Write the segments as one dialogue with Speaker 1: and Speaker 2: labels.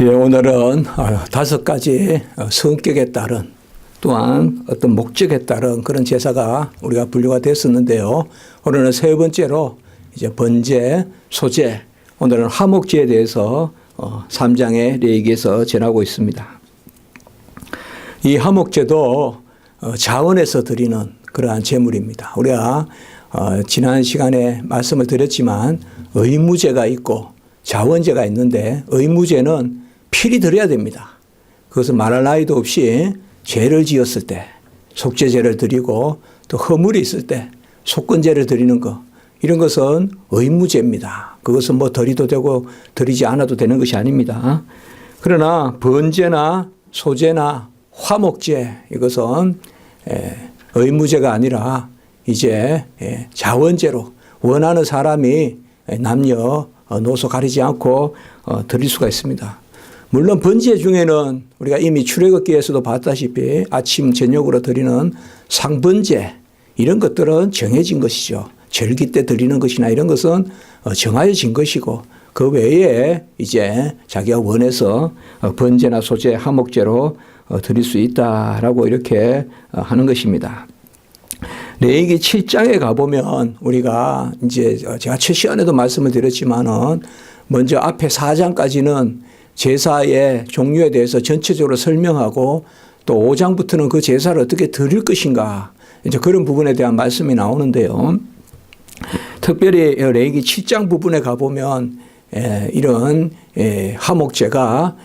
Speaker 1: 예, 오늘은 5가지 성격에 따른 또한 어떤 목적에 따른 그런 제사가 우리가 분류가 됐었는데요. 오늘은 3번째로 이제 번제, 소제, 오늘은 화목제에 대해서 3장의 레위기에서 전하고 있습니다. 이 화목제도 자원에서 드리는 그러한 제물입니다. 우리가 지난 시간에 말씀을 드렸지만 의무제가 있고 자원제가 있는데 의무제는 필히 드려야 됩니다. 그것은 말할 나위도 없이 죄를 지었을 때 속죄제를 드리고 또 허물이 있을 때 속건제를 드리는 것, 이런 것은 의무제입니다. 그것은 뭐 드리도 되고 드리지 않아도 되는 것이 아닙니다. 그러나 번제나 소제나 화목제, 이것은 의무제가 아니라 이제 자원제로 원하는 사람이 남녀 노소 가리지 않고 드릴 수가 있습니다. 물론 번제 중에는 우리가 이미 출애굽기에서도 봤다시피 아침 저녁으로 드리는 상번제, 이런 것들은 정해진 것이죠. 절기 때 드리는 것이나 이런 것은 정해진 것이고, 그 외에 이제 자기가 원해서 번제나 소제, 화목제로 드릴 수 있다라고 이렇게 하는 것입니다. 레위기 7장에 가보면 우리가 이제 제가 첫 시간에도 말씀을 드렸지만은 먼저 앞에 4장까지는 제사의 종류에 대해서 전체적으로 설명하고 또 5장부터는 그 제사를 어떻게 드릴 것인가, 이제 그런 부분에 대한 말씀이 나오는데요. 특별히 레위기 7장 부분에 가보면 이런 화목제가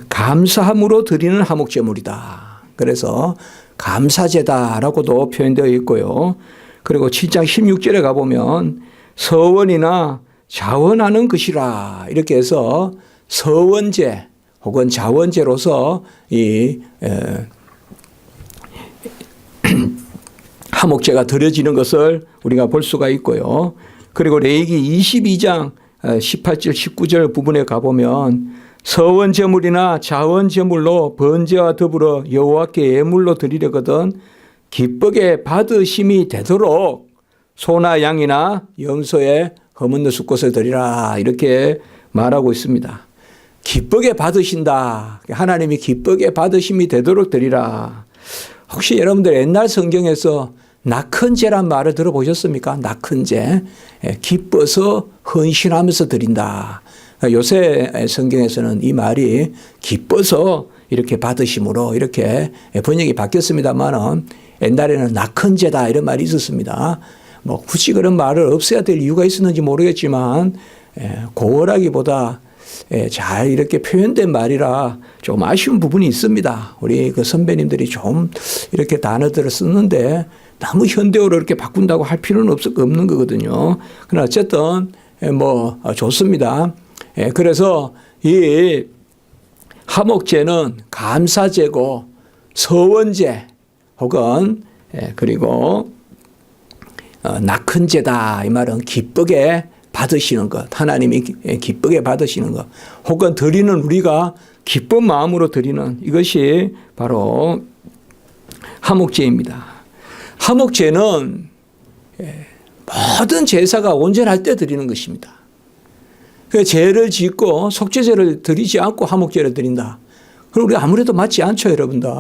Speaker 1: 감사함으로 드리는 화목제물이다. 그래서 감사제다라고도 표현되어 있고요. 그리고 7장 16절에 가보면 서원이나 자원하는 것이라, 이렇게 해서 서원제 혹은 자원제로서 이 화목제가 드려지는 것을 우리가 볼 수가 있고요. 그리고 레위기 22장 18절 19절 부분에 가보면 서원제물이나 자원제물로 번제와 더불어 여호와께 예물로 드리려거든 기쁘게 받으심이 되도록 소나 양이나 염소의 허물는 숫것을 드리라, 이렇게 말하고 있습니다. 기쁘게 받으신다. 하나님이 기쁘게 받으심이 되도록 드리라. 혹시 여러분들 옛날 성경에서 낙헌제란 말을 들어보셨습니까? 낙헌제. 기뻐서 헌신하면서 드린다. 요새 성경에서는 이 말이 기뻐서 이렇게 받으심으로 이렇게 번역이 바뀌었습니다만은 옛날에는 낙헌제다, 이런 말이 있었습니다. 뭐 굳이 그런 말을 없애야 될 이유가 있었는지 모르겠지만 고월하기보다 잘 이렇게 표현된 말이라 좀 아쉬운 부분이 있습니다. 우리 그 선배님들이 좀 이렇게 단어들을 쓰는데 너무 현대어로 이렇게 바꾼다고 할 필요는 없는 거거든요. 그러나 어쨌든 뭐 좋습니다. 그래서 이 화목제는 감사제고 서원제 혹은 그리고 낙헌제다, 이 말은 기쁘게 받으시는 것, 하나님이 기쁘게 받으시는 것, 혹은 드리는 우리가 기쁜 마음으로 드리는, 이것이 바로 화목제입니다. 화목제는 모든 제사가 온전할 때 드리는 것입니다. 죄를 짓고 속죄제를 드리지 않고 화목제를 드린다. 그럼 우리 아무래도 맞지 않죠, 여러분들.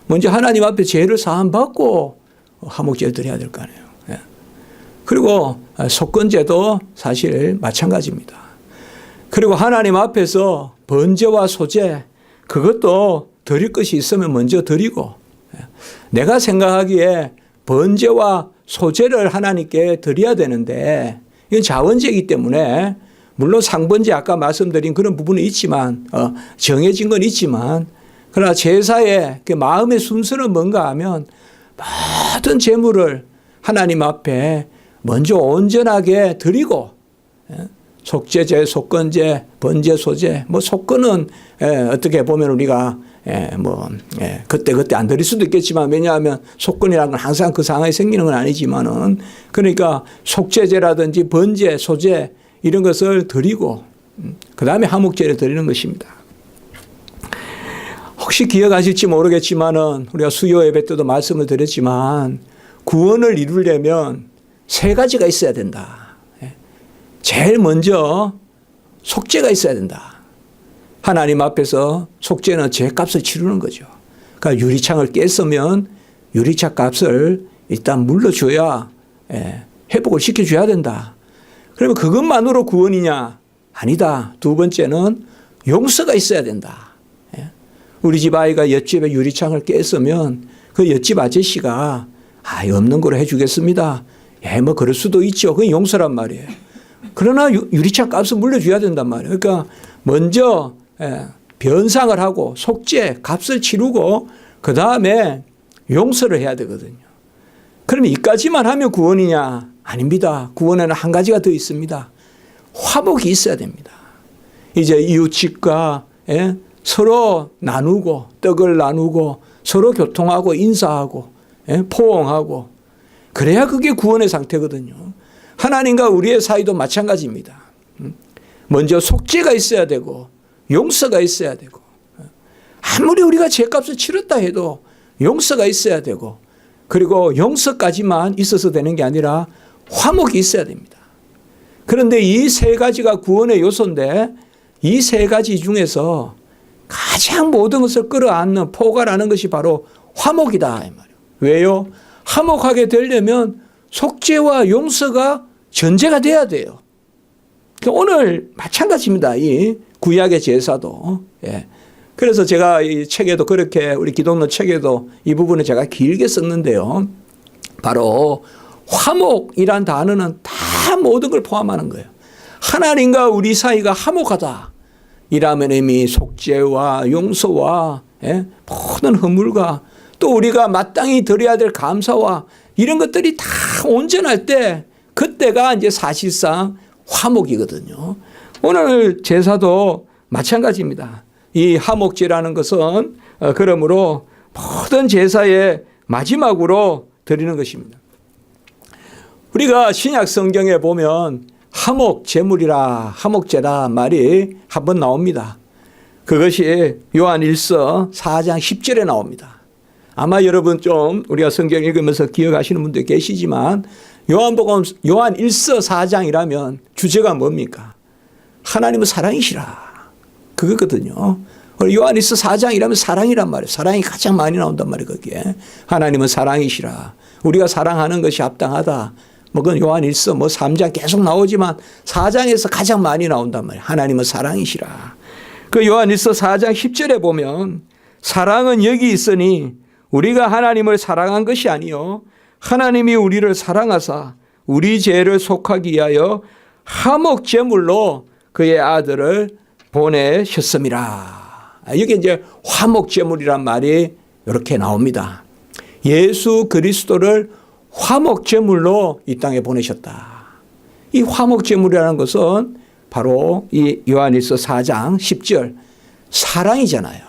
Speaker 1: 먼저 하나님 앞에 죄를 사함받고 화목제를 드려야 될 거 아니에요. 그리고 속건제도 사실 마찬가지입니다. 그리고 하나님 앞에서 번제와 소제, 그것도 드릴 것이 있으면 먼저 드리고, 내가 생각하기에 번제와 소제를 하나님께 드려야 되는데 이건 자원제이기 때문에 물론 상번제 아까 말씀드린 그런 부분은 있지만 정해진 건 있지만, 그러나 제사의 그 마음의 순서는 뭔가 하면 모든 제물을 하나님 앞에 먼저 온전하게 드리고, 속죄제, 속건제, 번제, 소제, 뭐 속건은 어떻게 보면 우리가 그때 안 드릴 수도 있겠지만, 왜냐하면 속건이라는 건 항상 그 상황에 생기는 건 아니지만은, 그러니까 속죄제라든지 번제, 소제 이런 것을 드리고 그 다음에 화목제를 드리는 것입니다. 혹시 기억하실지 모르겠지만은 우리가 수요 예배 때도 말씀을 드렸지만 구원을 이루려면 3가지가 있어야 된다. 제일 먼저 속죄가 있어야 된다. 하나님 앞에서 속죄는 죄값을 치르는 거죠. 그러니까 유리창을 깼으면 유리창 값을 일단 물러줘야 회복을 시켜줘야 된다. 그러면 그것만으로 구원이냐? 아니다. 두 번째는 용서가 있어야 된다. 우리 집 아이가 옆집에 유리창을 깼으면 그 옆집 아저씨가 없는 거로 해주겠습니다. 뭐 그럴 수도 있죠. 그건 용서란 말이에요. 그러나 유리창 값을 물려줘야 된단 말이에요. 그러니까 먼저 변상을 하고 속죄 값을 치르고 그 다음에 용서를 해야 되거든요. 그러면 이까지만 하면 구원이냐? 아닙니다. 구원에는 한 가지가 더 있습니다. 화목이 있어야 됩니다. 이제 이웃집과 서로 나누고 떡을 나누고 서로 교통하고 인사하고 포옹하고 그래야 그게 구원의 상태거든요. 하나님과 우리의 사이도 마찬가지입니다. 먼저 속죄가 있어야 되고 용서가 있어야 되고 아무리 우리가 죄값을 치렀다 해도 용서가 있어야 되고 그리고 용서까지만 있어서 되는 게 아니라 화목이 있어야 됩니다. 그런데 이 세 가지가 구원의 요소인데 이 세 가지 중에서 가장 모든 것을 끌어안는 포괄하는 것이 바로 화목이다. 이 말이에요. 왜요? 화목하게 되려면 속죄와 용서가 전제가 돼야 돼요. 오늘 마찬가지입니다. 이 구약의 제사도. 그래서 제가 이 책에도 그렇게 우리 기독론 책에도 이 부분을 제가 길게 썼는데요. 바로 화목이란 단어는 다 모든 걸 포함하는 거예요. 하나님과 우리 사이가 화목하다. 이라면 이미 속죄와 용서와 모든 허물과 또 우리가 마땅히 드려야 될 감사와 이런 것들이 다 온전할 때 그때가 이제 사실상 화목이거든요. 오늘 제사도 마찬가지입니다. 이 화목제라는 것은 그러므로 모든 제사의 마지막으로 드리는 것입니다. 우리가 신약 성경에 보면 화목제물이라 화목제라 말이 한번 나옵니다. 그것이 요한 1서 4장 10절에 나옵니다. 아마 여러분 좀 우리가 성경 읽으면서 기억하시는 분들 계시지만 요한 1서 4장이라면 주제가 뭡니까? 하나님은 사랑이시라. 그거거든요. 요한 1서 4장이라면 사랑이란 말이에요. 사랑이 가장 많이 나온단 말이에요. 거기에. 하나님은 사랑이시라. 우리가 사랑하는 것이 합당하다. 그건 요한 1서 3장 계속 나오지만 4장에서 가장 많이 나온단 말이에요. 하나님은 사랑이시라. 그 요한 1서 4장 10절에 보면 사랑은 여기 있으니 우리가 하나님을 사랑한 것이 아니요 하나님이 우리를 사랑하사 우리 죄를 속하기 위하여 화목제물로 그의 아들을 보내셨음이라. 여기 이제 화목제물이란 말이 이렇게 나옵니다. 예수 그리스도를 화목제물로 이 땅에 보내셨다. 이 화목제물이라는 것은 바로 이 요한일서 4장 10절 사랑이잖아요.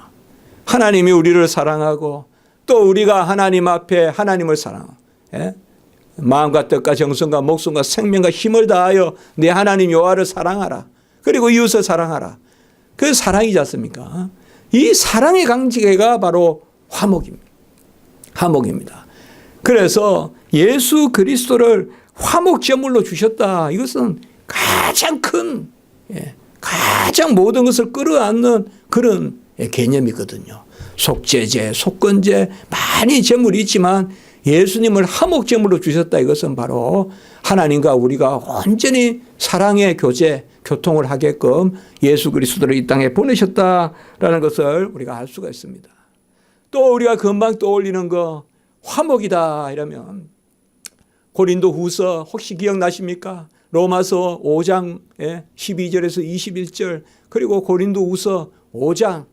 Speaker 1: 하나님이 우리를 사랑하고 또 우리가 하나님 앞에 하나님을 사랑하고 마음과 뜻과 정성과 목숨과 생명과 힘을 다하여 내 하나님 여호와를 사랑하라. 그리고 이웃을 사랑하라. 그 사랑이지 않습니까? 이 사랑의 관계가 바로 화목입니다. 화목입니다. 그래서 예수 그리스도를 화목제물로 주셨다. 이것은 가장 큰, 가장 모든 것을 끌어안는 그런 개념이거든요. 속죄제, 속건제 많이 제물이 있지만 예수님을 화목제물로 주셨다. 이것은 바로 하나님과 우리가 온전히 사랑의 교제, 교통을 하게끔 예수 그리스도를 이 땅에 보내셨다라는 것을 우리가 알 수가 있습니다. 또 우리가 금방 떠올리는 거 화목이다 이러면 고린도 후서 혹시 기억나십니까? 로마서 5장 12절에서 21절 그리고 고린도 후서 5장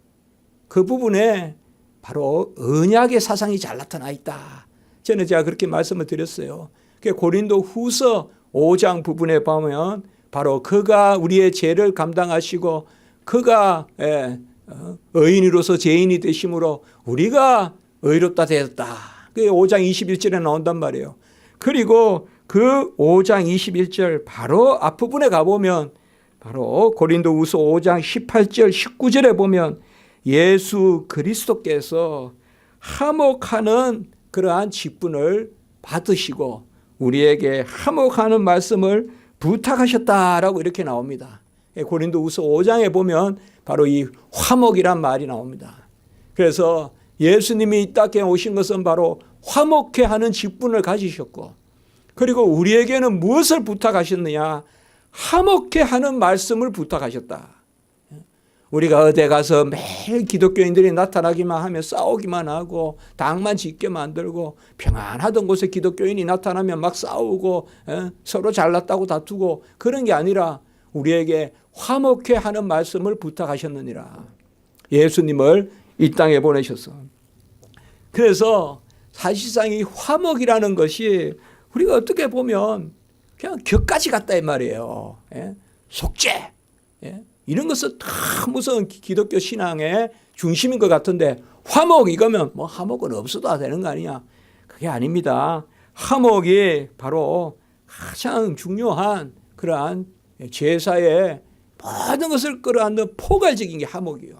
Speaker 1: 그 부분에 바로 언약의 사상이 잘 나타나 있다. 저는 제가 그렇게 말씀을 드렸어요. 고린도 후서 5장 부분에 보면 바로 그가 우리의 죄를 감당하시고 그가 의인으로서 죄인이 되심으로 우리가 의롭다 되었다. 그게 5장 21절에 나온단 말이에요. 그리고 그 5장 21절 바로 앞부분에 가보면 바로 고린도 후서 5장 18절 19절에 보면 예수 그리스도께서 화목하는 그러한 직분을 받으시고 우리에게 화목하는 말씀을 부탁하셨다라고 이렇게 나옵니다. 고린도후서 5장에 보면 바로 이 화목이란 말이 나옵니다. 그래서 예수님이 이 땅에 오신 것은 바로 화목해 하는 직분을 가지셨고, 그리고 우리에게는 무엇을 부탁하셨느냐? 화목해 하는 말씀을 부탁하셨다. 우리가 어디 가서 매일 기독교인들이 나타나기만 하면 싸우기만 하고 당만 짓게 만들고, 평안하던 곳에 기독교인이 나타나면 막 싸우고 서로 잘났다고 다투고, 그런 게 아니라 우리에게 화목해 하는 말씀을 부탁하셨느니라. 예수님을 이 땅에 보내셔서. 그래서 사실상 이 화목이라는 것이 우리가 어떻게 보면 그냥 격가지 같다 이 말이에요. 속죄. 이런 것은 다 무슨 기독교 신앙의 중심인 것 같은데, 화목 이거면 뭐 화목은 없어도 되는 거 아니냐? 그게 아닙니다. 화목이 바로 가장 중요한 그러한 제사의 모든 것을 끌어안는 포괄적인 게 화목이에요.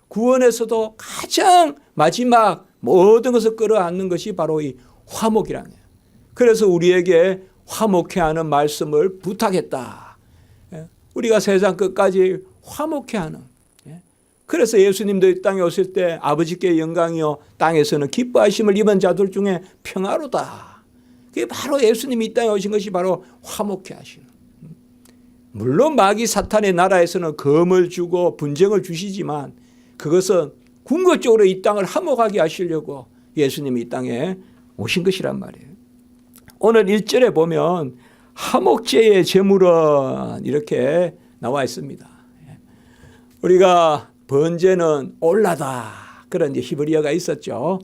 Speaker 1: 구원에서도 가장 마지막 모든 것을 끌어안는 것이 바로 이 화목이라는 거예요. 그래서 우리에게 화목해 하는 말씀을 부탁했다. 우리가 세상 끝까지 화목해 하는. 그래서 예수님도 이 땅에 오실 때 아버지께 영광이요 땅에서는 기뻐하심을 입은 자들 중에 평화로다. 그게 바로 예수님이 이 땅에 오신 것이 바로 화목해 하시는. 물론 마귀 사탄의 나라에서는 검을 주고 분쟁을 주시지만, 그것은 궁극적으로 이 땅을 화목하게 하시려고 예수님이 이 땅에 오신 것이란 말이에요. 오늘 1절에 보면 화목제의 제물은 이렇게 나와 있습니다. 우리가 번제는 올라다, 그런 이제 히브리어가 있었죠.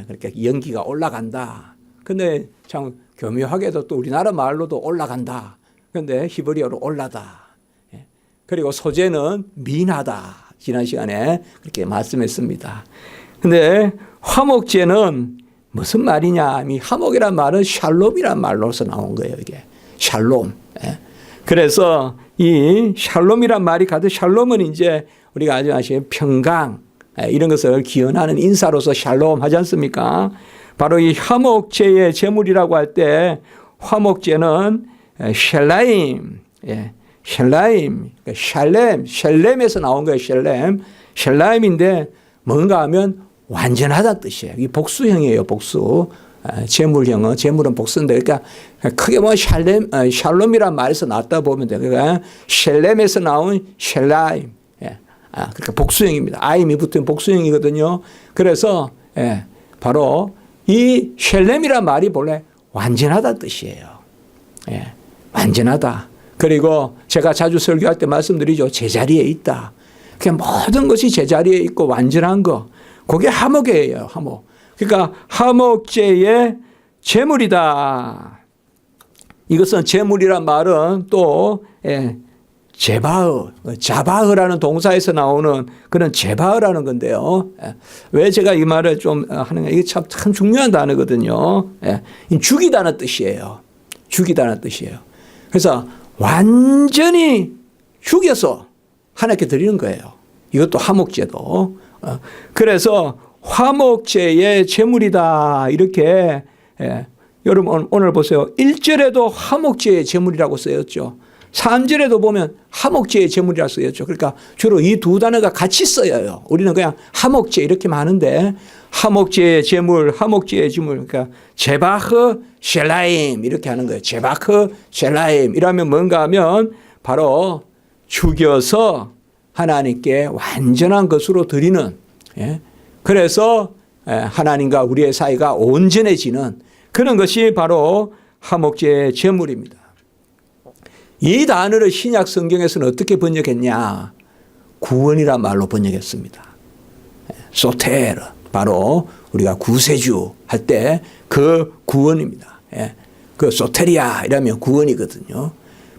Speaker 1: 그렇게 연기가 올라간다. 근데 참 교묘하게도 또 우리나라 말로도 올라간다. 근데 히브리어로 올라다. 그리고 소제는 민하다. 지난 시간에 그렇게 말씀했습니다. 근데 화목제는 무슨 말이냐? 이 화목이란 말은 샬롬이란 말로서 나온 거예요. 이게 샬롬. 그래서 이 샬롬이란 말이 가득, 샬롬은 이제 우리가 아주 아시는 평강 이런 것을 기원하는 인사로서 샬롬 하지 않습니까? 바로 이 화목제의 제물이라고 할 때 화목제는 샬라임, 샬라임, 샬렘에서 나온 거예요. 샬라임인데 뭔가 하면 완전하다는 뜻이에요. 이 복수형이에요. 복수. 제물형은, 제물은 복수인데, 그러니까 크게 보면 샬롬이란 말에서 나왔다 보면 돼요. 그러니까 샬렘에서 나온 샬라임. 그러니까 복수형입니다. 아임이 붙은 복수형이거든요. 그래서 바로 이 샬렘이란 말이 본래 완전하다는 뜻이에요. 완전하다. 그리고 제가 자주 설교할 때 말씀드리죠. 제자리에 있다. 그냥 모든 것이 제자리에 있고 완전한 거. 그게 화목이에요. 화목. 그러니까 화목제의 제물이다. 이것은 제물이란 말은 또 제바흐, 자바흐라는 동사에서 나오는 그런 제바흐라는 건데요. 왜 제가 이 말을 좀 하는가? 이게 참 중요한 단어거든요. 죽이다는 뜻이에요. 죽이다는 뜻이에요. 그래서 완전히 죽여서 하나님께 드리는 거예요. 이것도 화목제도. 그래서 화목제의 제물이다. 이렇게 여러분 오늘 보세요. 1절에도 화목제의 제물이라고 쓰였죠. 3절에도 보면 화목제의 제물이라고 쓰였죠. 그러니까 주로 이 두 단어가 같이 쓰여요. 우리는 그냥 화목제 이렇게 하는데, 화목제의 제물, 화목제의 제물, 그러니까 제바흐 셀라임 이렇게 하는 거예요. 제바흐 셀라임 이라면 뭔가 하면 바로 죽여서 하나님께 완전한 것으로 드리는, 그래서 하나님과 우리의 사이가 온전해지는 그런 것이 바로 화목제의 제물입니다. 이 단어를 신약 성경에서는 어떻게 번역했냐? 구원이란 말로 번역했습니다. 소테르, 바로 우리가 구세주 할 때 그 구원입니다. 그 소테리아 이라면 구원이거든요.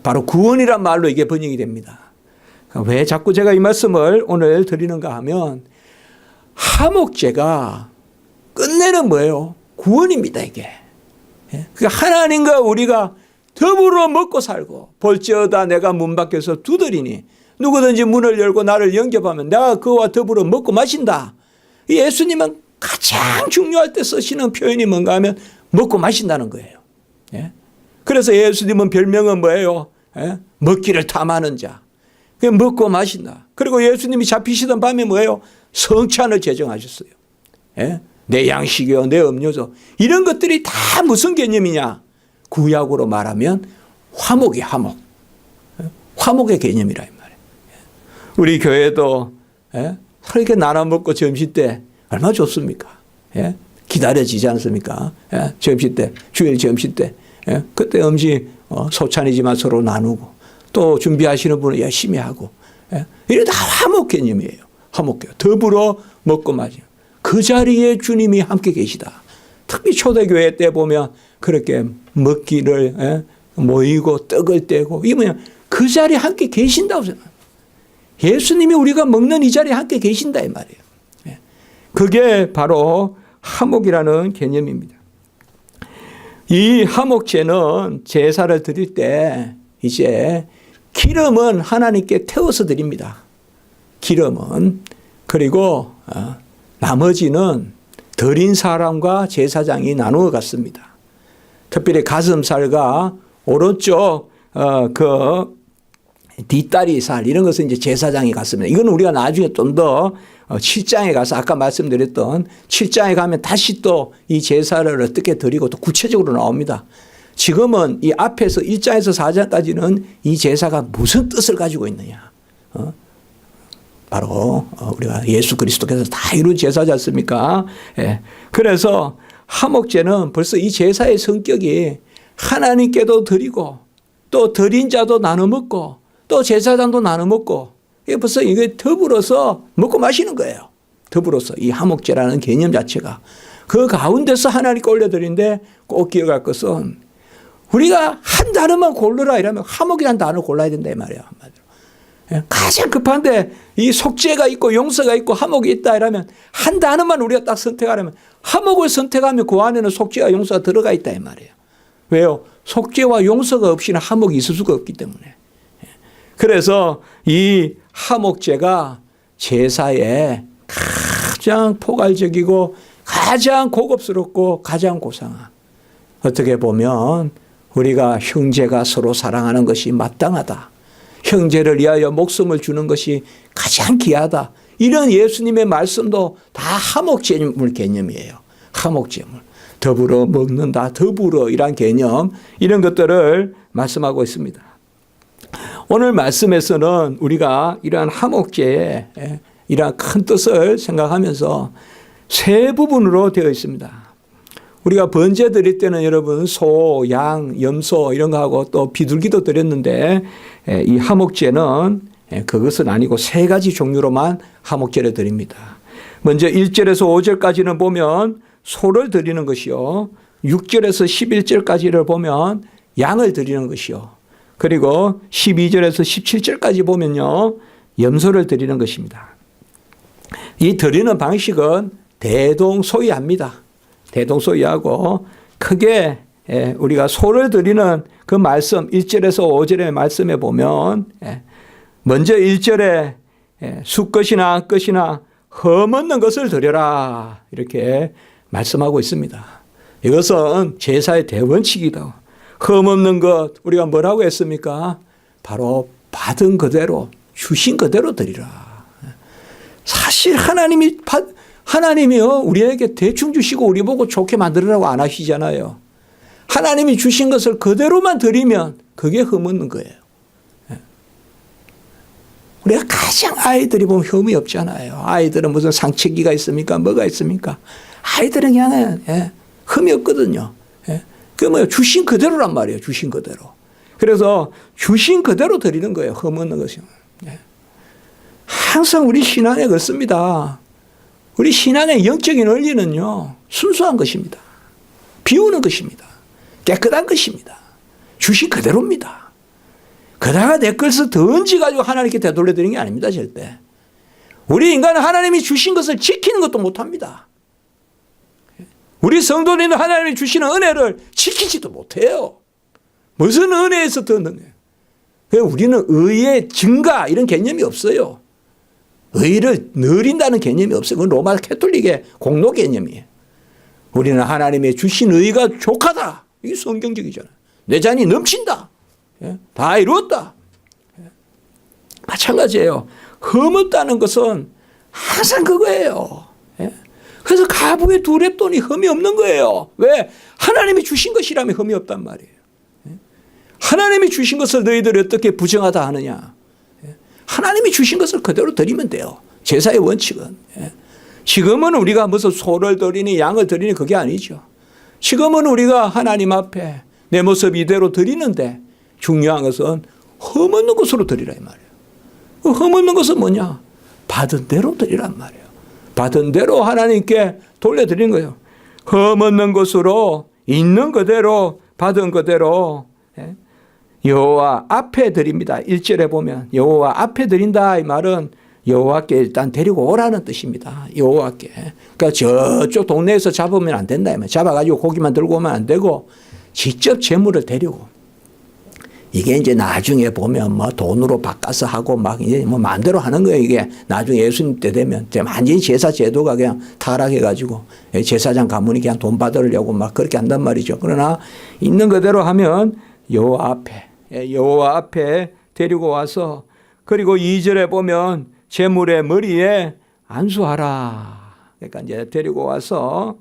Speaker 1: 바로 구원이란 말로 이게 번역이 됩니다. 왜 자꾸 제가 이 말씀을 오늘 드리는가 하면, 화목제가 끝내는 뭐예요? 구원입니다, 이게. 그러니까 하나님과 우리가 더불어 먹고 살고, 볼지어다 내가 문 밖에서 두드리니 누구든지 문을 열고 나를 영접하면 내가 그와 더불어 먹고 마신다. 예수님은 가장 중요할 때 쓰시는 표현이 뭔가 하면 먹고 마신다는 거예요. 그래서 예수님은 별명은 뭐예요? 먹기를 탐하는 자. 그냥 먹고 마신다. 그리고 예수님이 잡히시던 밤에 뭐예요? 성찬을 제정하셨어요. 예? 내 양식이요, 내 음료죠. 이런 것들이 다 무슨 개념이냐? 구약으로 말하면 화목이 화목. 화목의 개념이라 이 말이에요. 우리 교회도 이렇게 나눠 먹고 점심 때 얼마나 좋습니까? 기다려지지 않습니까? 점심 때, 주일 점심 때. 그때 음식 소찬이지만 서로 나누고 또 준비하시는 분은 열심히 하고. 이게 다 화목 개념이에요. 화목 개념. 더불어 먹고 마시고. 그 자리에 주님이 함께 계시다. 특히 초대교회 때 보면 그렇게 먹기를 모이고 떡을 떼고 이면 그 자리에 함께 계신다고 생각합니다. 예수님이 우리가 먹는 이 자리에 함께 계신다 이 말이에요. 그게 바로 화목이라는 개념입니다. 이 화목제는 제사를 드릴 때 이제 기름은 하나님께 태워서 드립니다. 기름은. 그리고 나머지는 드린 사람과 제사장이 나누어 갔습니다. 특별히 가슴살과 오른쪽 그 뒷다리 살 이런 것은 이제 제사장이 갔습니다. 이건 우리가 나중에 좀 더 7장에 가서 아까 말씀드렸던 7장에 가면 다시 또 이 제사를 어떻게 드리고 또 구체적으로 나옵니다. 지금은 이 앞에서 1장에서 4장까지는 이 제사가 무슨 뜻을 가지고 있느냐. 바로 우리가 예수 그리스도께서 다 이룬 제사지 않습니까? 예. 그래서 화목제는 벌써 이 제사의 성격이 하나님께도 드리고 또 드린 자도 나눠 먹고 또 제사장도 나눠 먹고 이게 벌써 이게 더불어서 먹고 마시는 거예요. 더불어서 이 화목제라는 개념 자체가 그 가운데서 하나님께 올려드리는데 꼭 기억할 것은 우리가 한 단어만 고르라 이러면 화목이라는 단어를 골라야 된다 이 말이에요. 한마디로. 가장 급한데 이 속죄가 있고 용서가 있고 화목이 있다 이러면 한 단어만 우리가 딱 선택하려면 화목을 선택하면 그 안에는 속죄와 용서가 들어가 있다 이 말이에요. 왜요? 속죄와 용서가 없이는 화목이 있을 수가 없기 때문에. 그래서 이 화목제가 제사에 가장 포괄적이고 가장 고급스럽고 가장 고상한, 어떻게 보면 우리가 형제가 서로 사랑하는 것이 마땅하다. 형제를 위하여 목숨을 주는 것이 가장 귀하다. 이런 예수님의 말씀도 다 화목제물 개념이에요. 화목제물. 더불어 먹는다. 더불어 이란 개념. 이런 것들을 말씀하고 있습니다. 오늘 말씀에서는 우리가 이러한 화목제의 이러한 큰 뜻을 생각하면서 세 부분으로 되어 있습니다. 우리가 번제 드릴 때는 여러분 소, 양, 염소 이런 거하고 또 비둘기도 드렸는데 이 화목제는 그것은 아니고 세 가지 종류로만 화목제를 드립니다. 먼저 1절에서 5절까지는 보면 소를 드리는 것이요. 6절에서 11절까지를 보면 양을 드리는 것이요. 그리고 12절에서 17절까지 보면요. 염소를 드리는 것입니다. 이 드리는 방식은 대동소이합니다. 대동소이하고 크게 우리가 소를 드리는 그 말씀 1절에서 5절의 말씀에 보면 먼저 1절에 수것이나 암것이나 흠없는 것을 드려라 이렇게 말씀하고 있습니다. 이것은 제사의 대원칙이다. 흠없는 것 우리가 뭐라고 했습니까? 바로 받은 그대로 주신 그대로 드리라. 사실 하나님이요 우리에게 대충 주시고 우리 보고 좋게 만들으라고 안 하시잖아요. 하나님이 주신 것을 그대로만 드리면 그게 흠없는 거예요. 우리가 가장 아이들이 보면 흠이 없잖아요. 아이들은 무슨 상처기가 있습니까? 뭐가 있습니까? 아이들은 그냥 흠이 없거든요. 그 뭐예요? 주신 그대로란 말이에요. 주신 그대로. 그래서 주신 그대로 드리는 거예요. 흠없는 것이. 항상 우리 신앙에 그렇습니다. 우리 신앙의 영적인 원리는요. 순수한 것입니다. 비우는 것입니다. 깨끗한 것입니다. 주신 그대로입니다. 그다가 내 것을 더 얹어가지고 하나님께 되돌려드리는 게 아닙니다. 절대. 우리 인간은 하나님이 주신 것을 지키는 것도 못합니다. 우리 성도님은 하나님이 주시는 은혜를 지키지도 못해요. 무슨 은혜에서 더 능해요? 우리는 의의 증가 이런 개념이 없어요. 의를 누린다는 개념이 없어요. 그건 로마 캐톨릭의 공로 개념이에요. 우리는 하나님의 주신 의가 족하다. 이게 성경적이잖아요. 내 잔이 넘친다. 다 이루었다. 마찬가지예요. 흠없다는 것은 항상 그거예요. 예? 그래서 가부의 두 랩돈이 흠이 없는 거예요. 왜? 하나님이 주신 것이라면 흠이 없단 말이에요. 예? 하나님이 주신 것을 너희들이 어떻게 부정하다 하느냐. 예? 하나님이 주신 것을 그대로 드리면 돼요. 제사의 원칙은. 예? 지금은 우리가 무슨 소를 드리니 양을 드리니 그게 아니죠. 지금은 우리가 하나님 앞에 내 모습 이대로 드리는데 중요한 것은 흠없는 것으로 드리라 이 말이에요. 흠없는 것은 뭐냐? 받은 대로 드리란 말이에요. 받은 대로 하나님께 돌려드리는 거예요. 흠없는 것으로 있는 그대로 받은 그대로 여호와 앞에 드립니다. 1절에 보면 여호와 앞에 드린다 이 말은 여호와께 일단 데리고 오라는 뜻입니다. 여호와께. 그러니까 저쪽 동네에서 잡으면 안 된다. 잡아가지고 고기만 들고 오면 안 되고 직접 재물을 데리고. 이게 이제 나중에 보면 뭐 돈으로 바꿔서 하고 막 이제 뭐 마음대로 하는 거예요. 이게 나중에 예수님 때 되면 완전히 제사 제도가 그냥 타락해가지고 제사장 가문이 그냥 돈 받으려고 막 그렇게 한단 말이죠. 그러나 있는 그대로 하면 여호와 앞에 데리고 와서 그리고 2절에 보면 제물의 머리에 안수하라. 그러니까 이제 데리고 와서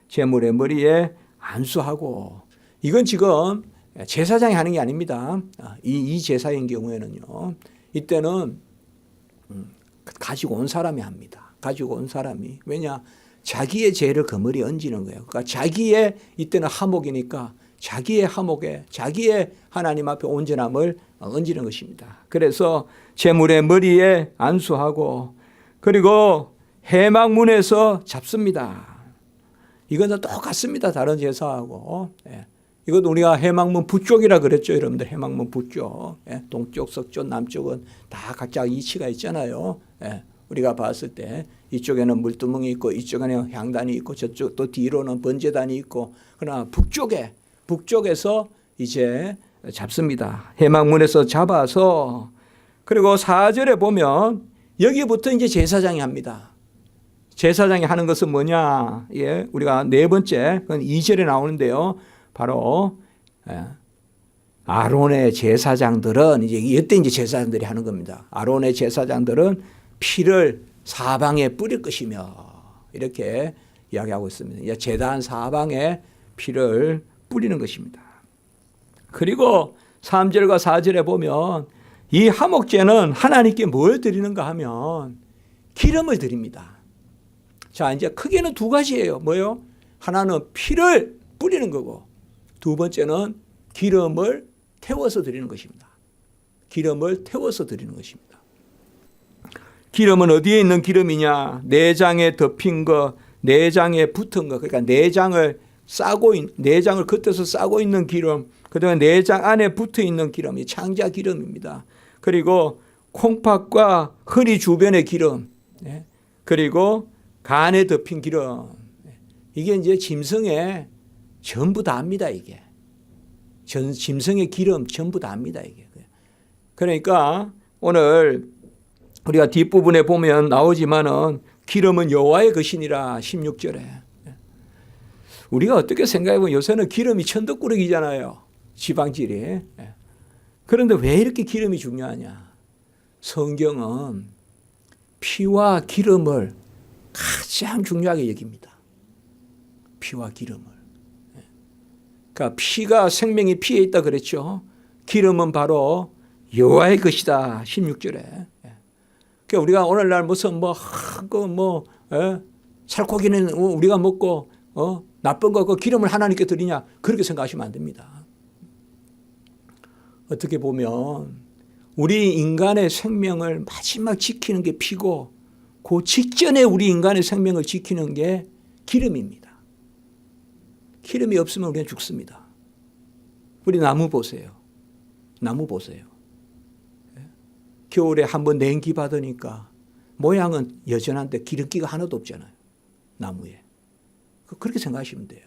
Speaker 1: 제물의 머리에 안수하고 이건 지금 제사장이 하는 게 아닙니다. 이 제사인 경우에는요. 이때는 가지고 온 사람이 합니다. 가지고 온 사람이. 왜냐? 자기의 죄를 그 머리에 얹는 거예요. 그러니까 자기의 이때는 하목이니까 자기의 하목에 자기의 하나님 앞에 온전함을 얹는 것입니다. 그래서 제물의 머리에 안수하고 그리고 해막문에서 잡습니다. 이건 똑같습니다. 다른 제사하고. 이것도 우리가 해막문 북쪽이라 그랬죠. 여러분들 해막문 북쪽. 동쪽, 서쪽, 남쪽은 다 각자 이치가 있잖아요. 우리가 봤을 때 이쪽에는 물두멍이 있고 이쪽에는 향단이 있고 저쪽 또 뒤로는 번제단이 있고 그러나 북쪽에서 이제 잡습니다. 해막문에서 잡아서 그리고 4절에 보면 여기부터 이제 제사장이 합니다. 제사장이 하는 것은 뭐냐? 예, 우리가 네 번째 그건 2절에 나오는데요. 바로 아론의 제사장들은 이때 이제 제사장들이 하는 겁니다. 아론의 제사장들은 피를 사방에 뿌릴 것이며 이렇게 이야기하고 있습니다. 제단 사방에 피를 뿌리는 것입니다. 그리고 3절과 4절에 보면 이 화목제는 하나님께 뭘 드리는가 하면 기름을 드립니다. 자, 이제 크게는 두 가지예요. 뭐요? 하나는 피를 뿌리는 거고 두 번째는 기름을 태워서 드리는 것입니다. 기름을 태워서 드리는 것입니다. 기름은 어디에 있는 기름이냐? 내장에 덮인 거, 내장에 붙은 거. 그러니까 내장을 겉에서 싸고 있는 기름, 그다음에 내장 안에 붙어 있는 기름이 창자 기름입니다. 그리고 콩팥과 허리 주변의 기름, 그리고 간에 덮인 기름. 이게 이제 짐승의 전부 다 합니다, 이게. 짐승의 기름 전부 다 합니다, 이게. 그러니까 오늘 우리가 뒷부분에 보면 나오지만은 기름은 여호와의 것이니라 16절에. 우리가 어떻게 생각해 보면 요새는 기름이 천덕꾸러기잖아요. 지방질이. 그런데 왜 이렇게 기름이 중요하냐? 성경은 피와 기름을 가장 중요하게 여깁니다. 피와 기름을. 그러니까 피가 생명이 피에 있다 그랬죠. 기름은 바로 여호와의 것이다. 16절에. 그러니까 우리가 오늘날 무슨 살코기는 우리가 먹고 나쁜 거 그 기름을 하나님께 드리냐 그렇게 생각하시면 안 됩니다. 어떻게 보면 우리 인간의 생명을 마지막 지키는 게 피고 그 직전에 우리 인간의 생명을 지키는 게 기름입니다. 기름이 없으면 우리는 죽습니다. 우리 나무 보세요. 나무 보세요. 겨울에 한번 냉기 받으니까 모양은 여전한데 기름기가 하나도 없잖아요. 나무에. 그렇게 생각하시면 돼요.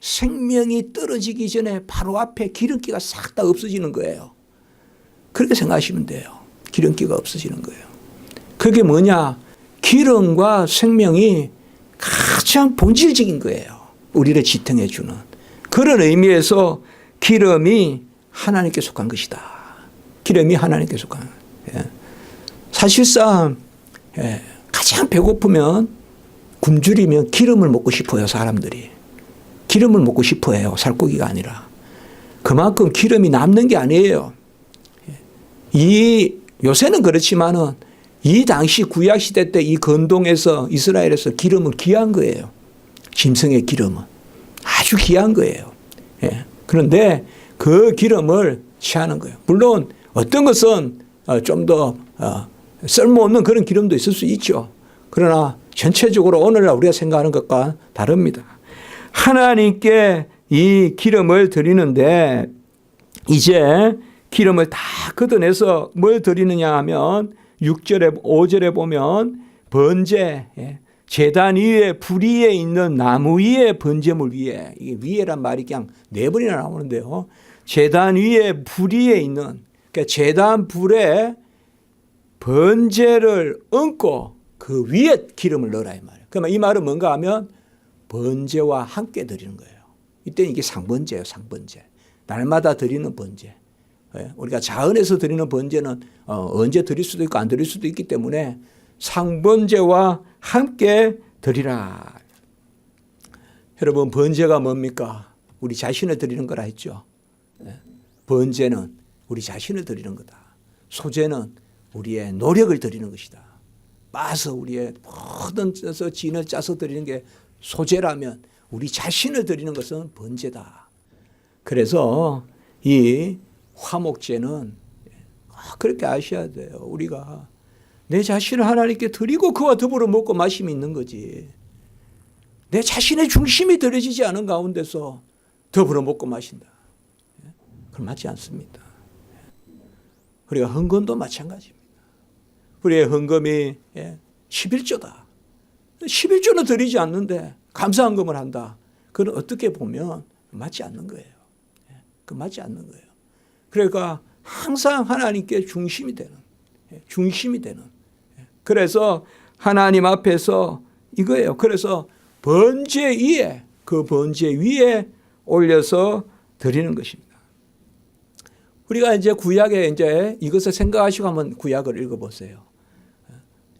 Speaker 1: 생명이 떨어지기 전에 바로 앞에 기름기가 싹 다 없어지는 거예요. 그렇게 생각하시면 돼요. 기름기가 없어지는 거예요. 그게 뭐냐? 기름과 생명이 가장 본질적인 거예요. 우리를 지탱해 주는. 그런 의미에서 기름이 하나님께 속한 것이다. 기름이 하나님께 속한 거예요. 사실상 가장 배고프면 굶주리면 기름을 먹고 싶어요. 사람들이. 기름을 먹고 싶어해요. 살코기가 아니라. 그만큼 기름이 남는 게 아니에요. 요새는 그렇지만은 이 당시 구약시대 때 이 건동에서 이스라엘에서 기름은 귀한 거예요. 짐승의 기름은. 아주 귀한 거예요. 그런데 그 기름을 취하는 거예요. 물론 어떤 것은 좀 더 쓸모없는 그런 기름도 있을 수 있죠. 그러나 전체적으로 오늘날 우리가 생각하는 것과 다릅니다. 하나님께 이 기름을 드리는데 이제 기름을 다 걷어내서 뭘 드리느냐 하면 6절에 5절에 보면 번제, 제단 위에 불 위에 있는 나무 위에 번제물 위에, 이게 위에란 말이 그냥 4번이나 나오는데요. 제단 위에 불 위에 있는, 그러니까 제단 불에 번제를 얹고 그 위에 기름을 넣으라 이 말이에요. 그러면 이 말은 뭔가 하면 번제와 함께 드리는 거예요. 이때는 이게 상번제예요. 상번제. 날마다 드리는 번제. 우리가 자은에서 드리는 번제는 언제 드릴 수도 있고 안 드릴 수도 있기 때문에 상번제와 함께 드리라. 여러분, 번제가 뭡니까? 우리 자신을 드리는 거라 했죠. 번제는 우리 자신을 드리는 거다. 소제는 우리의 노력을 드리는 것이다. 빠서 우리의 모든 진을 짜서 드리는 게 소제라면 우리 자신을 드리는 것은 번제다. 그래서 이 화목제는 그렇게 아셔야 돼요. 우리가 내 자신을 하나님께 드리고 그와 더불어 먹고 마심이 있는 거지. 내 자신의 중심이 드려지지 않은 가운데서 더불어 먹고 마신다. 그건 맞지 않습니다. 우리가 헌금도 마찬가지입니다. 우리의 헌금이 11조다. 11조는 드리지 않는데 감사헌금을 한다. 그건 어떻게 보면 맞지 않는 거예요. 그 맞지 않는 거예요. 그러니까 항상 하나님께 중심이 되는. 그래서 하나님 앞에서 이거예요. 그래서 번제 위에, 그 번제 위에 올려서 드리는 것입니다. 우리가 이제 구약에 이제 이것을 생각하시고 한번 구약을 읽어보세요.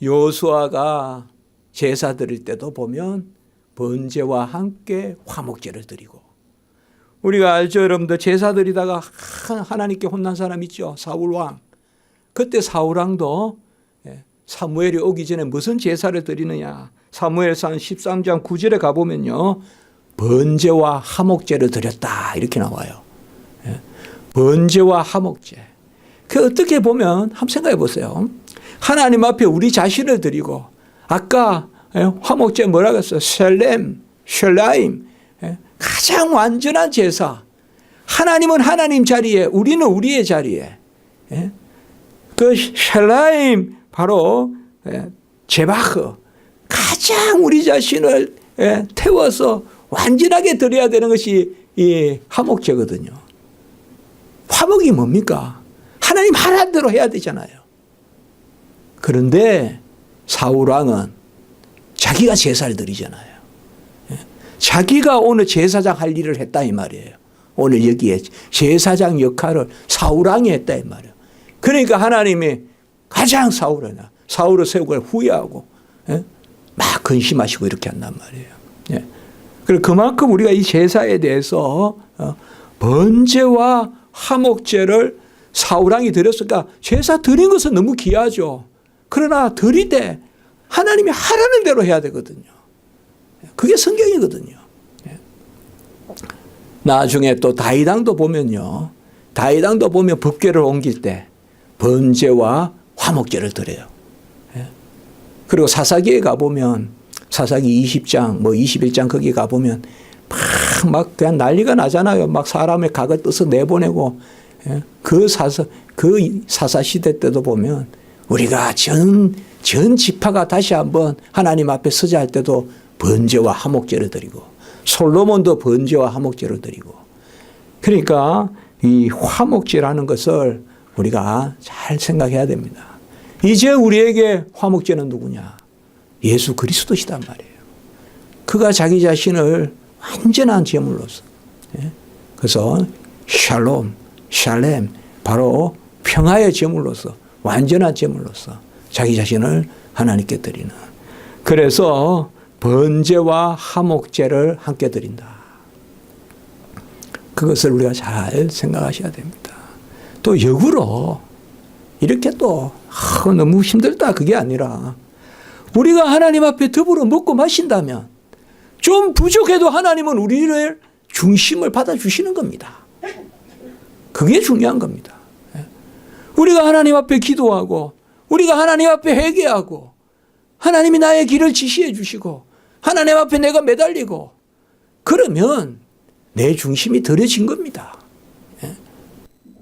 Speaker 1: 여호수아가 제사 드릴 때도 보면 번제와 함께 화목제를 드리고, 우리가 알죠, 여러분들. 제사 드리다가 하나님께 혼난 사람 있죠. 사울왕. 그때 사울왕도 사무엘이 오기 전에 무슨 제사를 드리느냐. 사무엘상 13장 9절에 가보면요. 번제와 화목제를 드렸다. 이렇게 나와요. 번제와 화목제. 그 어떻게 보면 한번 생각해 보세요. 하나님 앞에 우리 자신을 드리고, 아까 화목제 뭐라고 했어요? 셀라임. 가장 완전한 제사. 하나님은 하나님 자리에, 우리는 우리의 자리에. 그 셀라임 바로 제바흐. 가장 우리 자신을 태워서 완전하게 드려야 되는 것이 이 화목제거든요. 화목이 뭡니까? 하나님 하라는 대로 해야 되잖아요. 그런데 사울왕은 자기가 제사를 드리잖아요. 자기가 오늘 제사장 할 일을 했다 이 말이에요. 오늘 여기에 제사장 역할을 사울왕이 했다 이 말이에요. 그러니까 하나님이 가장 사울을 세우고 후회하고 막 근심하시고 이렇게 한단 말이에요. 그리고 그만큼 우리가 이 제사에 대해서 번제와 화목제를 사울왕이 드렸으니까 제사 드린 것은 너무 귀하죠. 그러나 드리되 하나님이 하라는 대로 해야 되거든요. 그게 성경이거든요. 나중에 또 다윗왕도 보면요. 다윗왕도 보면 법궤를 옮길 때 번제와 화목제를 드려요. 그리고 사사기에 가보면 사사기 20장 뭐 21장 거기 가보면 막 그냥 난리가 나잖아요. 막 사람의 각을 떠서 내보내고, 그 사사 시대 때도 보면 우리가 전 지파가 다시 한번 하나님 앞에 서자 할 때도 번제와 화목제를 드리고, 솔로몬도 번제와 화목제를 드리고. 그러니까 이 화목제라는 것을 우리가 잘 생각해야 됩니다. 이제 우리에게 화목제는 누구냐? 예수 그리스도시단 말이에요. 그가 자기 자신을 완전한 제물로서, 그래서 샬롬, 샬렘, 바로 평화의 제물로서, 완전한 제물로서 자기 자신을 하나님께 드리는. 그래서 번제와 화목제를 함께 드린다. 그것을 우리가 잘 생각하셔야 됩니다. 또 역으로 이렇게 또 너무 힘들다 그게 아니라 우리가 하나님 앞에 더불어 먹고 마신다면 좀 부족해도 하나님은 우리를 중심을 받아주시는 겁니다. 그게 중요한 겁니다. 우리가 하나님 앞에 기도하고 우리가 하나님 앞에 회개하고 하나님이 나의 길을 지시해 주시고 하나님 앞에 내가 매달리고 그러면 내 중심이 들여진 겁니다.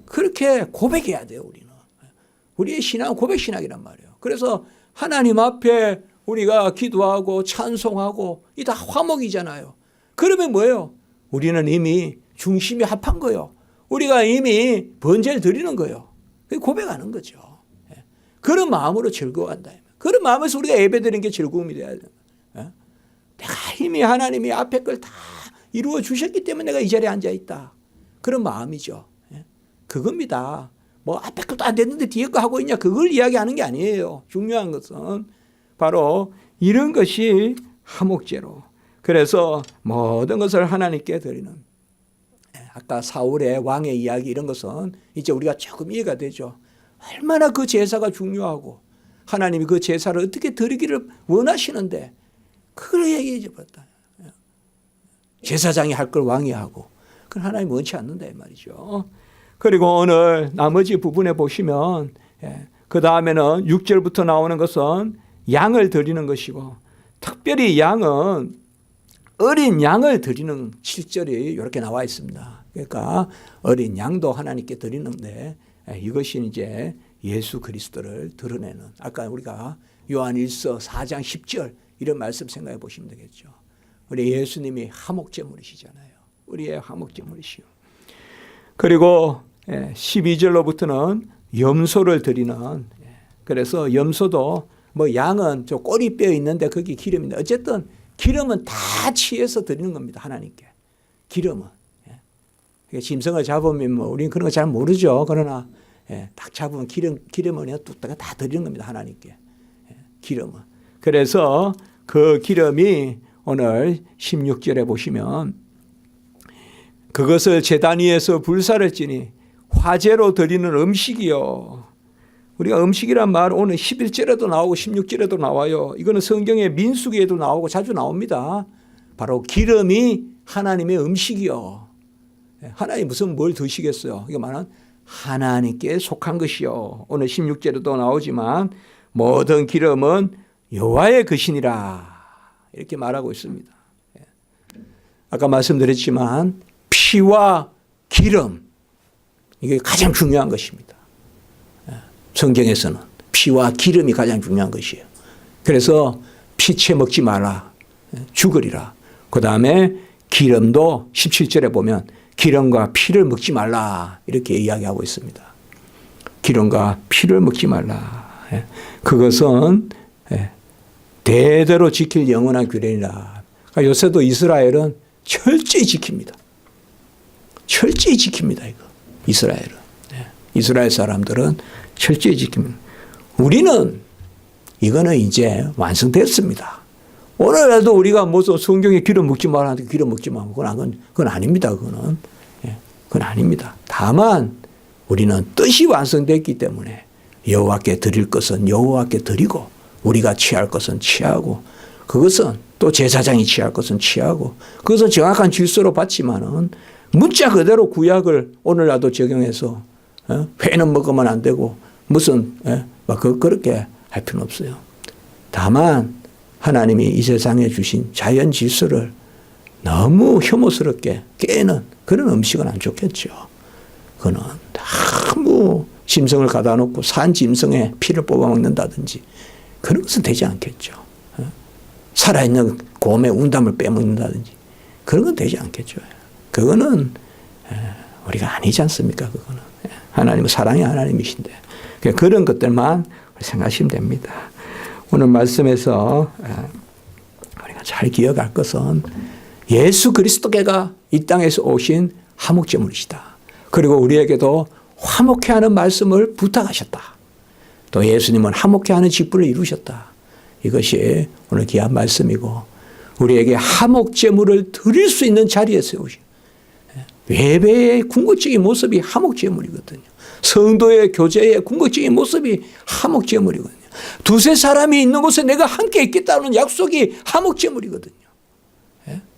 Speaker 1: 그렇게 고백해야 돼요, 우리는. 우리의 신앙은 고백신앙이란 말이에요. 그래서 하나님 앞에 우리가 기도하고 찬송하고 이 다 화목이잖아요. 그러면 뭐예요? 우리는 이미 중심이 합한 거예요. 우리가 이미 번제를 드리는 거예요. 고백하는 거죠. 그런 마음으로 즐거워한다. 그런 마음에서 우리가 예배드리는 게 즐거움이 돼야 돼요. 내가 이미 하나님이 앞에 걸 다 이루어 주셨기 때문에 내가 이 자리에 앉아 있다. 그런 마음이죠. 그겁니다. 뭐 앞에 것도 안 됐는데 뒤에 거 하고 있냐 그걸 이야기하는 게 아니에요. 중요한 것은 바로 이런 것이 화목제로. 그래서 모든 것을 하나님께 드리는. 아까 사울의 왕의 이야기 이런 것은 이제 우리가 조금 이해가 되죠. 얼마나 그 제사가 중요하고 하나님이 그 제사를 어떻게 드리기를 원하시는데 그걸 얘기해 버렸다. 제사장이 할 걸 왕이 하고 그걸 하나님 원치 않는다 이 말이죠. 그리고 오늘 나머지 부분에 보시면 그 다음에는 6절부터 나오는 것은 양을 드리는 것이고 특별히 양은 어린 양을 드리는 7절이 이렇게 나와 있습니다. 그러니까 어린 양도 하나님께 드리는데 이것이 이제 예수 그리스도를 드러내는 아까 우리가 요한 1서 4장 10절 이런 말씀 생각해 보시면 되겠죠. 우리 예수님이 화목제물이시잖아요. 우리의 화목제물이시요. 그리고 12절로부터는 염소를 드리는 그래서 염소도 뭐 양은 저 꼬리뼈 있는데 거기 기름인데 어쨌든 기름은 다 취해서 드리는 겁니다. 하나님께. 기름은. 짐승을 잡으면 뭐 우리는 그런 거 잘 모르죠. 그러나 딱 잡으면 기름은 뚝딱 다 드리는 겁니다. 하나님께. 기름은. 그래서 그 기름이 오늘 16절에 보시면 그것을 제단 위에서 불사를 지니 화제로 드리는 음식이요. 우리가 음식이란 말 오늘 11절에도 나오고 16절에도 나와요. 이거는 성경의 민수기에도 나오고 자주 나옵니다. 바로 기름이 하나님의 음식이요. 하나님 무슨 뭘 드시겠어요? 이거 말은 하나님께 속한 것이요. 오늘 16절에도 나오지만 모든 기름은 여호와의 것이니라. 이렇게 말하고 있습니다. 아까 말씀드렸지만 피와 기름 이게 가장 중요한 것입니다. 성경에서는 피와 기름이 가장 중요한 것이에요. 그래서 피채 먹지 마라. 죽으리라. 그 다음에 기름도 17절에 보면 기름과 피를 먹지 말라. 이렇게 이야기하고 있습니다. 기름과 피를 먹지 말라. 그것은 대대로 지킬 영원한 규례이라. 그러니까 요새도 이스라엘은 철저히 지킵니다. 철저히 지킵니다. 이거 이스라엘은. 이스라엘 사람들은 철저히 지킵니다. 우리는 이거는 이제 완성됐습니다. 오늘날도 우리가 무슨 성경에 기름 먹지 말라는데 기름 먹지 말고 그건 아닙니다. 그건 아닙니다. 다만 우리는 뜻이 완성됐기 때문에 여호와께 드릴 것은 여호와께 드리고 우리가 취할 것은 취하고 그것은 또 제사장이 취할 것은 취하고 그것은 정확한 질서로 받지만은 문자 그대로 구약을 오늘날도 적용해서 회는 먹으면 안 되고 무슨 그렇게 할 필요는 없어요. 다만 하나님이 이 세상에 주신 자연 질서를 너무 혐오스럽게 깨는 그런 음식은 안 좋겠죠. 그거는 너무 짐승을 가다 놓고 산 짐승의 피를 뽑아 먹는다든지 그런 것은 되지 않겠죠. 살아있는 곰의 운담을 빼먹는다든지 그런 건 되지 않겠죠. 그거는 우리가 아니지 않습니까? 그거는 하나님은 사랑의 하나님이신데 그런 것들만 생각하시면 됩니다. 오늘 말씀에서 우리가 잘 기억할 것은 예수 그리스도께가 이 땅에서 오신 화목제물이시다. 그리고 우리에게도 화목해 하는 말씀을 부탁하셨다. 또 예수님은 화목케 하는 직분을 이루셨다. 이것이 오늘 귀한 말씀이고 우리에게 화목 제물을 드릴 수 있는 자리에 세우신 예배의 궁극적인 모습이 화목 제물이거든요. 성도의 교제의 궁극적인 모습이 화목 제물이거든요. 두세 사람이 있는 곳에 내가 함께 있겠다는 약속이 화목 제물이거든요.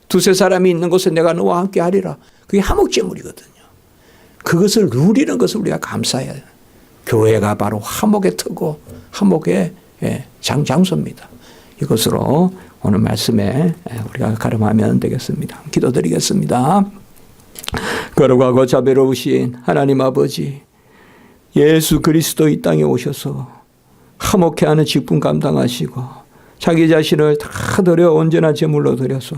Speaker 1: 두세 사람이 있는 곳에 내가 너와 함께 하리라. 그게 화목 제물이거든요. 그것을 누리는 것을 우리가 감사해야 해요. 교회가 바로 화목의 터고 화목의 장소입니다. 이것으로 오늘 말씀에 우리가 가름하면 되겠습니다. 기도드리겠습니다. 거룩하고 자비로우신 하나님 아버지, 예수 그리스도 이 땅에 오셔서 화목케 하는 직분 감당하시고 자기 자신을 다 드려 온전한 제물로 드려서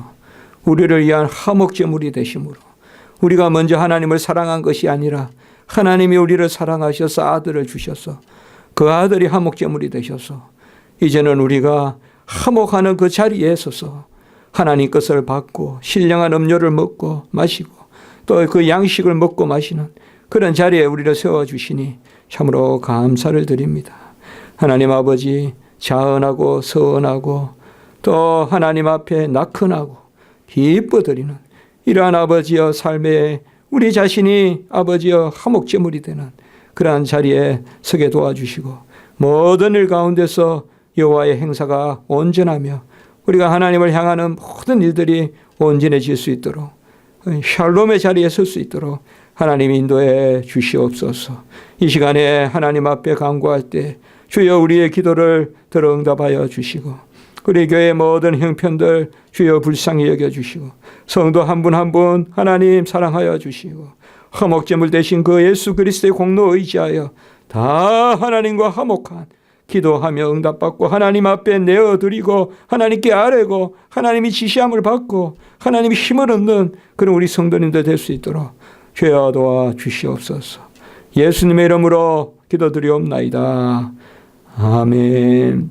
Speaker 1: 우리를 위한 화목 제물이 되심으로 우리가 먼저 하나님을 사랑한 것이 아니라 하나님이 우리를 사랑하셔서 아들을 주셔서 그 아들이 화목 제물이 되셔서 이제는 우리가 화목하는 그 자리에 서서 하나님 것을 받고 신령한 음료를 먹고 마시고 또 그 양식을 먹고 마시는 그런 자리에 우리를 세워주시니 참으로 감사를 드립니다. 하나님 아버지, 자언하고 서언하고 또 하나님 앞에 낙헌하고 기뻐드리는 이러한 아버지여 삶에 우리 자신이 아버지여 화목제물이 되는 그러한 자리에 서게 도와주시고 모든 일 가운데서 여호와의 행사가 온전하며 우리가 하나님을 향하는 모든 일들이 온전해질 수 있도록 샬롬의 자리에 설 수 있도록 하나님이 인도해 주시옵소서. 이 시간에 하나님 앞에 간구할 때 주여 우리의 기도를 들어 응답하여 주시고 우리 교회의 모든 형편들 주여 불쌍히 여겨주시고 성도 한 분 한 분 하나님 사랑하여 주시고 화목제물 대신 그 예수 그리스도의 공로 의지하여 다 하나님과 화목한 기도하며 응답받고 하나님 앞에 내어드리고 하나님께 아뢰고 하나님이 지시함을 받고 하나님이 힘을 얻는 그런 우리 성도님들 될 수 있도록 주여 도와 주시옵소서. 예수님의 이름으로 기도드리옵나이다. 아멘.